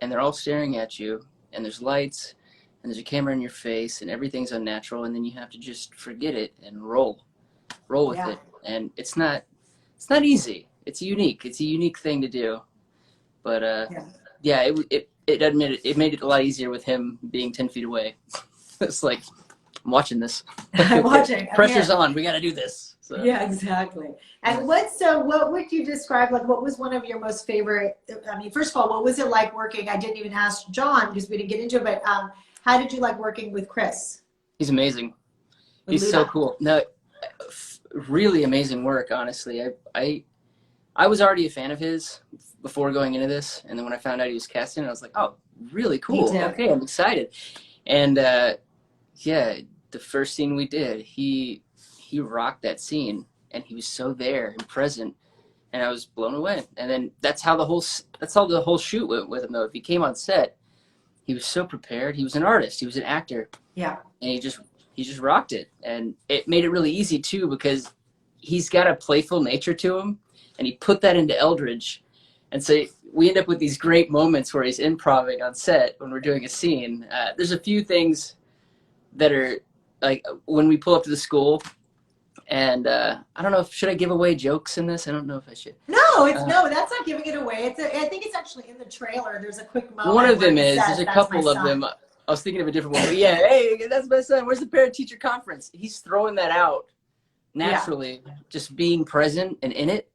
and they're all staring at you, and there's lights, and there's a camera in your face, and everything's unnatural, and then you have to just forget it and roll with it. And it's not easy. It's unique. It's a unique thing to do. But it made it a lot easier with him being 10 feet away. It's like, I'm watching this. I'm watching. Pressure's on. We got to do this. So. Yeah, exactly. And what would you describe, like, what was one of your most favorite, I mean, first of all, what was it like working? I didn't even ask John because we didn't get into it, but how did you like working with Chris? He's amazing. He's so cool. No, really amazing work, honestly. I was already a fan of his before going into this, and then when I found out he was casting, I was like, oh, really cool. Okay, I'm excited. And yeah, the first scene we did, he rocked that scene, and he was so there and present, and I was blown away. And then that's how the whole shoot went with him, though. If he came on set, he was so prepared. He was an artist. He was an actor. Yeah. And he just rocked it, and it made it really easy too, because he's got a playful nature to him, and he put that into Eldridge, and so we end up with these great moments where he's improvising on set when we're doing a scene. There's a few things that are like when we pull up to the school, and I don't know if should I give away jokes in this. I don't know if I should. No, that's not giving it away. I think it's actually in the trailer. There's a quick moment. One of them there's a couple of them. I was thinking of a different one. But yeah, hey, that's my son. Where's the parent-teacher conference? He's throwing that out naturally, just being present and in it.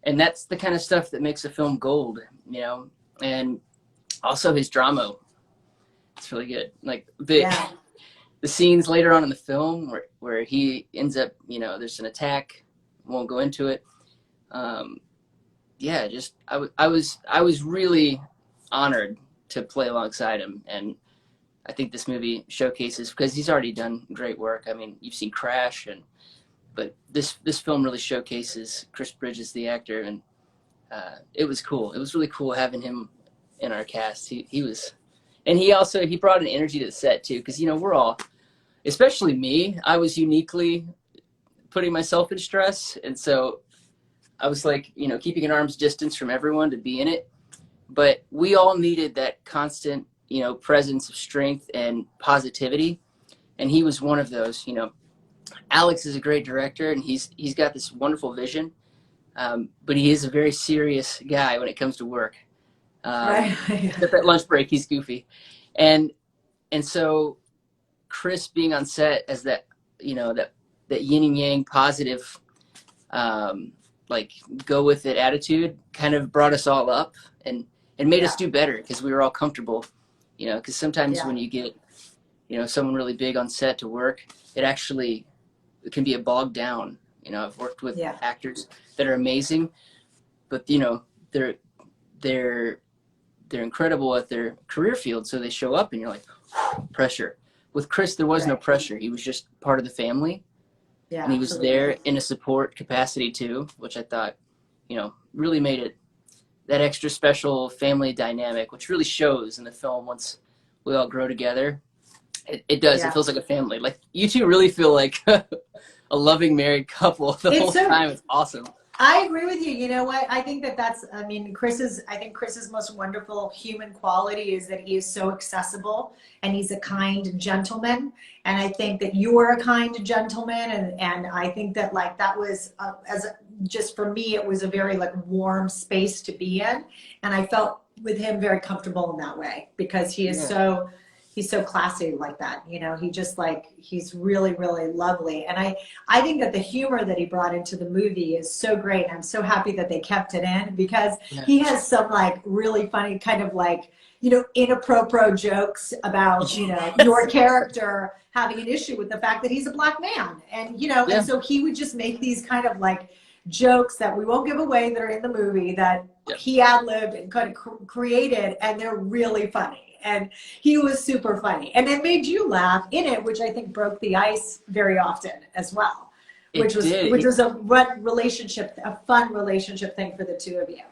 And that's the kind of stuff that makes a film gold, you know. And also his drama, it's really good. Like the scenes later on in the film where he ends up, you know, there's an attack. Won't go into it. Just I was really honored to play alongside him, and I think this movie showcases, because he's already done great work. I mean, you've seen Crash, but this film really showcases Chris Bridges, the actor, and it was cool. It was really cool having him in our cast. He was, and he brought an energy to the set too, because, you know, we're all, especially me, I was uniquely putting myself in stress, and so I was like, you know, keeping an arm's distance from everyone to be in it, but we all needed that constant, you know, presence of strength and positivity, and he was one of those. You know, Alex is a great director, and he's got this wonderful vision, but he is a very serious guy when it comes to work. Except at lunch break, he's goofy, and so Chris being on set as that, you know, that yin and yang positive, like go with it attitude, kind of brought us all up and made us do better, because we were all comfortable. You know, because sometimes when you get, you know, someone really big on set to work, it can be a bogged down. You know, I've worked with actors that are amazing, but, you know, they're incredible at their career field, so they show up and you're like, pressure. With Chris, there was no pressure. He was just part of the family, and he was there in a support capacity too, which I thought, you know, really made it that extra special family dynamic, which really shows in the film once we all grow together. It does. It feels like a family. Like, you two really feel like a loving married couple the whole time. It's awesome. I agree with you. You know what? I think Chris's most wonderful human quality is that he is so accessible, and he's a kind gentleman. And I think that you are a kind gentleman. And I think that, like, that was, just for me, it was a very, like, warm space to be in. And I felt with him very comfortable in that way, because he is he's so classy like that. You know, he's really, really lovely. And I think that the humor that he brought into the movie is so great. I'm so happy that they kept it in, because he has some, like, really funny kind of, like, you know, inappropriate jokes about, you know, your character having an issue with the fact that he's a black man. And, you know, and so he would just make these kind of, like, jokes that we won't give away that are in the movie that he ad-libbed and kind of created, and they're really funny. And he was super funny. And it made you laugh in it, which I think broke the ice very often as well. Which was a fun relationship thing for the two of you.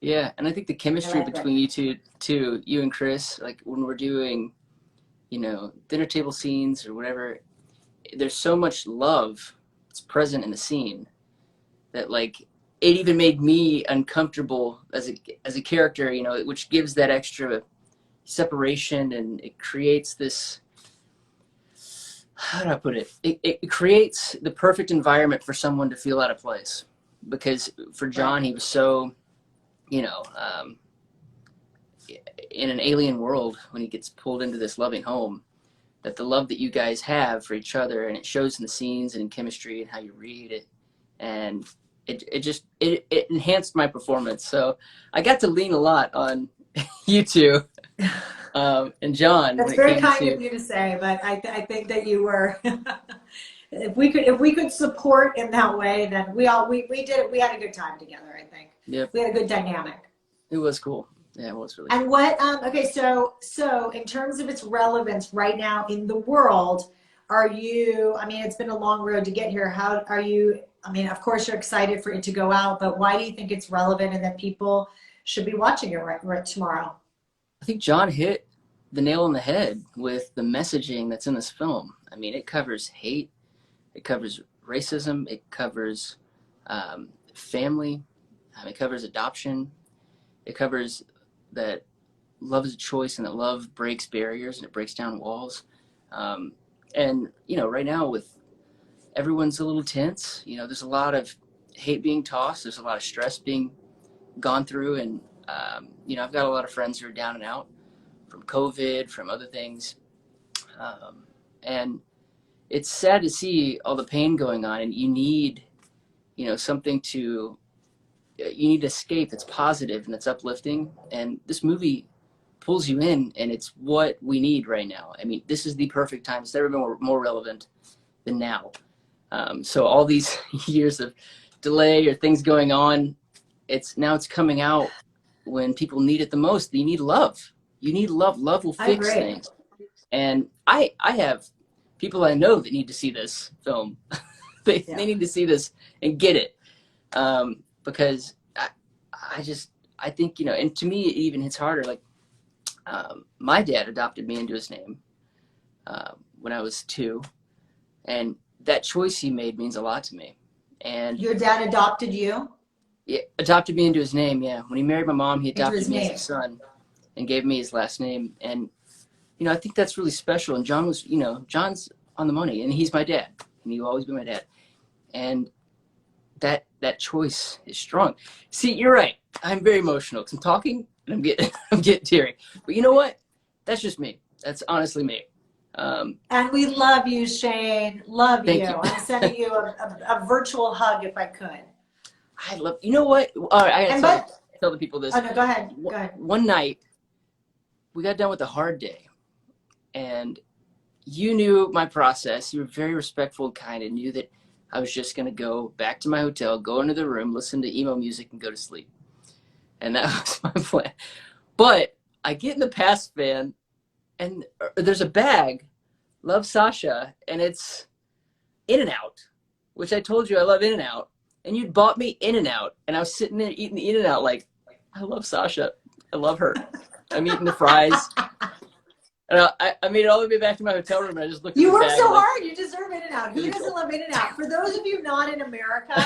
Yeah, and I think the chemistry between you two, you and Chris, like when we're doing, you know, dinner table scenes or whatever, there's so much love that's present in the scene that like it even made me uncomfortable as a character, you know, which gives that extra separation, and it creates this, how do I put it? It creates the perfect environment for someone to feel out of place. Because for John, he was so, you know, in an alien world when he gets pulled into this loving home, that the love that you guys have for each other, and it shows in the scenes and in chemistry and how you read it, and it enhanced my performance. So I got to lean a lot on you two and John. That's very kind of you to say, but I think that you were. If we could support in that way, then we did it. We had a good time together. I think. Yep. We had a good dynamic. It was cool. Yeah, it was really. And cool. Okay, so in terms of its relevance right now in the world, are you? I mean, it's been a long road to get here. How are you? I mean, of course, you're excited for it to go out, but why do you think it's relevant and that people should be watching it right tomorrow? I think John hit the nail on the head with the messaging that's in this film. I mean, it covers hate, it covers racism, it covers family, it covers adoption, it covers that love is a choice and that love breaks barriers and it breaks down walls. And, you know, right now with everyone's a little tense, you know, there's a lot of hate being tossed, there's a lot of stress being gone through, and you know, I've got a lot of friends who are down and out from COVID, from other things, and it's sad to see all the pain going on, and you need, you know, you need escape that's positive and that's uplifting, and this movie pulls you in, and it's what we need right now. I mean, this is the perfect time. It's never been more relevant than now. So all these years of delay or things going on, it's coming out when people need it the most. You need love. You need love. Love will fix things. And I have people I know that need to see this film. They need to see this and get it. Because I think, you know, and to me, it even hits harder. Like, my dad adopted me into his name when I was 2. And that choice he made means a lot to me. And your dad adopted you? Yeah, adopted me into his name, yeah. When he married my mom, he adopted me as his son and gave me his last name. And, you know, I think that's really special. And John was, you know, John's on the money, and he's my dad. And he will always be my dad. And that choice is strong. See, you're right. I'm very emotional because I'm talking and I'm getting teary. But you know what? That's just me. That's honestly me. And we love you, Shane. Love you. You. I'm sending you a virtual hug if I could. I love, you know what? All right, I gotta tell the people this. Oh, no, go ahead. One night, we got done with a hard day, and you knew my process. You were very respectful and kind, and knew that I was just gonna go back to my hotel, go into the room, listen to emo music, and go to sleep. And that was my plan. But I get in the pass van, and there's a bag, Love Sasha, and it's In-N-Out, which I told you I love In-N-Out. And you'd bought me In-N-Out, and I was sitting there eating the In-N-Out like, I love Sasha. I love her. I'm eating the fries. And I made it all the way back to my hotel room, and I just looked at the bag. You worked so hard. You deserve In-N-Out. Who doesn't love In-N-Out? For those of you not in America,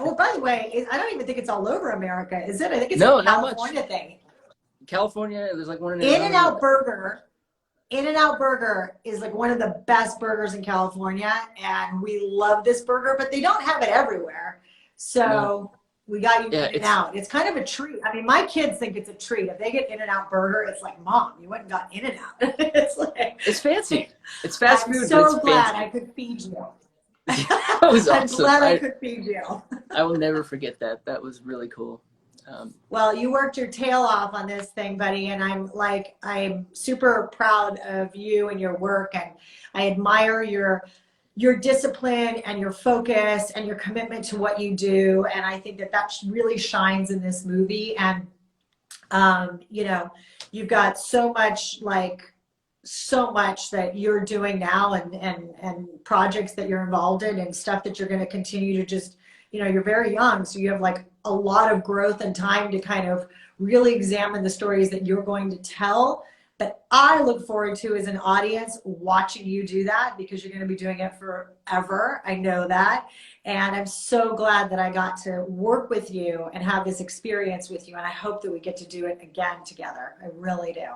well, by the way, I don't even think it's all over America, is it? I think it's a California thing. California, there's like one in In-N-Out Burger. In-N-Out Burger is like one of the best burgers in California, and we love this burger, but they don't have it everywhere. So we got you In-N-Out. It's kind of a treat. I mean, my kids think it's a treat. If they get In-N-Out Burger, it's like, Mom, you went and got In-N-Out. It's fancy. It's fast food. I'm so glad I could feed you. That was awesome. I'm glad I could feed you. I will never forget that. That was really cool. Well, you worked your tail off on this thing, buddy, and I'm super proud of you and your work, and I admire your your discipline and your focus and your commitment to what you do. And I think that that really shines in this movie. And, you know, you've got so much that you're doing now, and projects that you're involved in, and stuff that you're going to continue to just, you know, you're very young. So you have like a lot of growth and time to kind of really examine the stories that you're going to tell. But I look forward to, as an audience, watching you do that, because you're going to be doing it forever. I know that. And I'm so glad that I got to work with you and have this experience with you. And I hope that we get to do it again together. I really do.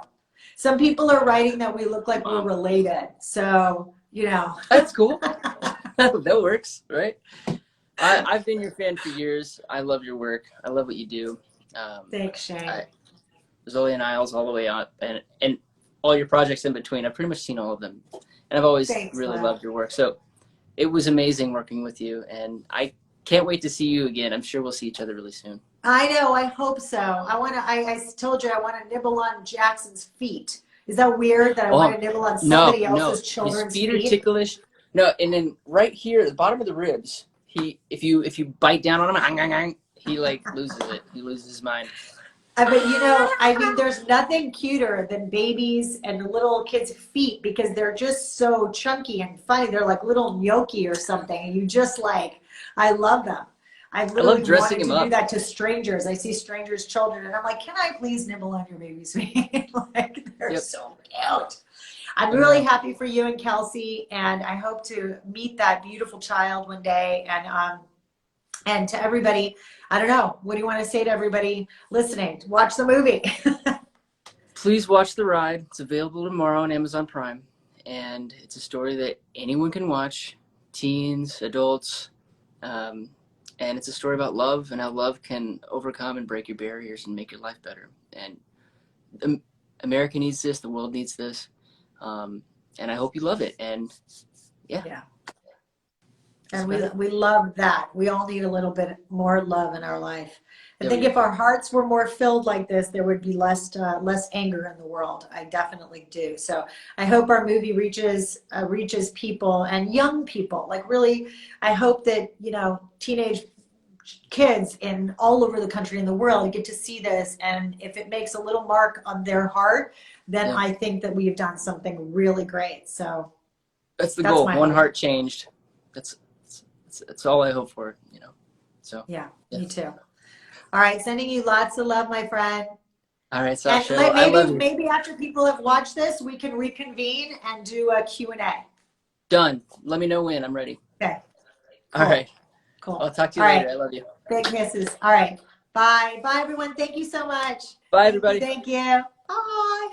Some people are writing that we look like we're related. So, you know. That's cool. That works, right? I've been your fan for years. I love your work. I love what you do. Thanks, Shane. Zoe and Isles all the way up, and all your projects in between. I've pretty much seen all of them, and I've always really loved your work. So it was amazing working with you, and I can't wait to see you again. I'm sure we'll see each other really soon. I know. I hope so. I told you I want to nibble on Jackson's feet. Is that weird that I want to nibble on somebody else's children's feet? His feet are ticklish. No, and then right here at the bottom of the ribs, if you bite down on him, he like loses it. He loses his mind. But you know, I mean, there's nothing cuter than babies and little kids' feet, because they're just so chunky and funny. They're like little gnocchi or something. And you just like, I love them. I literally wanted to do that to strangers. I see strangers' children, and I'm like, can I please nibble on your baby's feet? Like, they're so cute. I'm really happy for you and Kelsey, and I hope to meet that beautiful child one day. And to everybody, I don't know, what do you want to say to everybody listening? Watch the movie. Please watch The Ride. It's available tomorrow on Amazon Prime, and it's a story that anyone can watch, teens, adults, and it's a story about love and how love can overcome and break your barriers and make your life better. And America needs this. The world needs this. And I hope you love it. And yeah. And we love that. We all need a little bit more love in our life. I think if our hearts were more filled like this, there would be less anger in the world. I definitely do. So I hope our movie reaches people and young people. Like, really, I hope that, you know, teenage kids in all over the country and the world get to see this. And if it makes a little mark on their heart, then I think that we've done something really great. So that's the goal. One heart changed. That's all I hope for, you know. So yeah, me too. All right, sending you lots of love, my friend. All right, Sasha. And I love you. Maybe after people have watched this, we can reconvene and do a Q&A. Done. Let me know when. I'm ready. Okay. Cool. All right. Cool. I'll talk to you later. I love you. Big kisses. All right. Bye. Bye, everyone. Thank you so much. Bye, everybody. Thank you. Bye.